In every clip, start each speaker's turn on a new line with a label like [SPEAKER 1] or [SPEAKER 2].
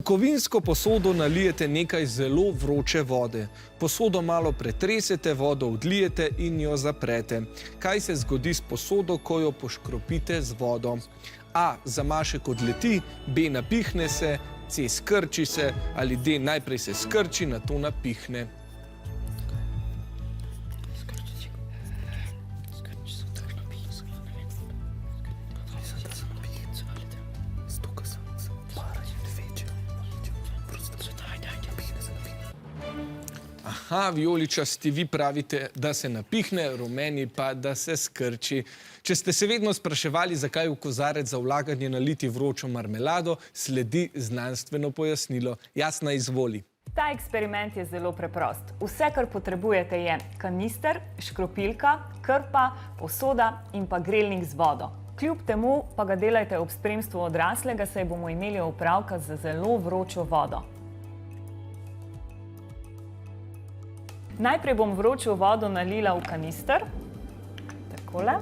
[SPEAKER 1] kovinsko posodo nalijete nekaj zelo vroče vode. Posodo malo pretresete, vodo odlijete in jo zaprete. Kaj se zgodi s posodo, ko jo poškropite z vodo? A. Zamašek odleti, B. Napihne se, C. Skrči se ali D. Najprej se skrči, nato napihne. Aha, vijoličasti, vi pravite, da se napihne, rumeni pa, da se skrči. Če ste se vedno spraševali, zakaj v kozarec za vlaganje naliti vročo marmelado, sledi znanstveno pojasnilo. Jasna, izvoli.
[SPEAKER 2] Ta eksperiment je zelo preprost. Vse, kar potrebujete, je kanister, škropilka, krpa, posoda in pa grelnik z vodo. Kljub temu pa ga delajte ob spremstvu odraslega, saj bomo imeli opravka z zelo vročo vodo. Najprej bom vročo vodo nalila v kanister, takole.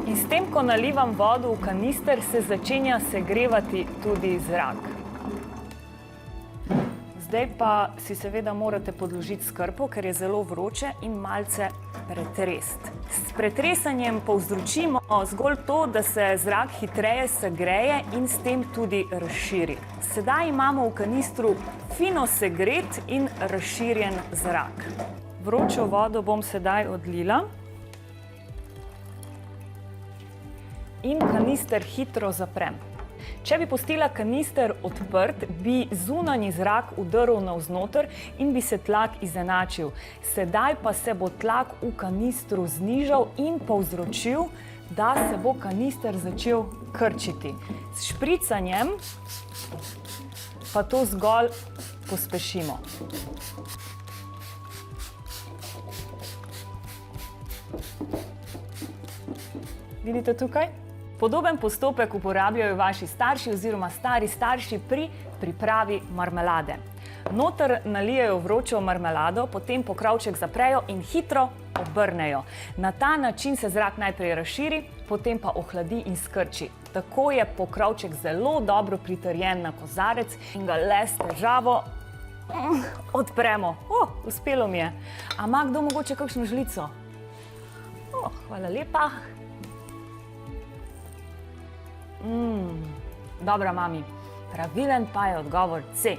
[SPEAKER 2] In s tem, ko nalivam vodo v kanister, se začenja segrevati tudi zrak. Zdaj pa si seveda morate podložiti s krpo, ker je zelo vroče, in malce pretresti. S pretresanjem povzročimo zgolj to, da se zrak hitreje segreje in s tem tudi razširi. Sedaj imamo v kanistru fino segret in razširjen zrak. Vročo vodo bom sedaj odlila in kanister hitro zaprem. Če bi pustila kanister odprt, bi zunanji zrak vdrl navznoter in bi se tlak izenačil. Sedaj pa se bo tlak v kanistru znižal in povzročil, da se bo kanister začel krčiti. S špricanjem pa to zgolj pospešimo. Vidite tukaj? Podoben postopek uporabljajo vaši starši oziroma stari starši pri pripravi marmelade. Noter nalijejo vročo marmelado, potem pokrovček zaprejo in hitro obrnejo. Na ta način se zrak najprej razširi, potem pa ohladi in skrči. Tako je pokrovček zelo dobro pritrjen na kozarec in ga le s težavo odpremo. Uspelo mi je. A ima kdo mogoče kakšno žlico? Hvala lepa. Dobra, mami. Pravilen pa je odgovor C.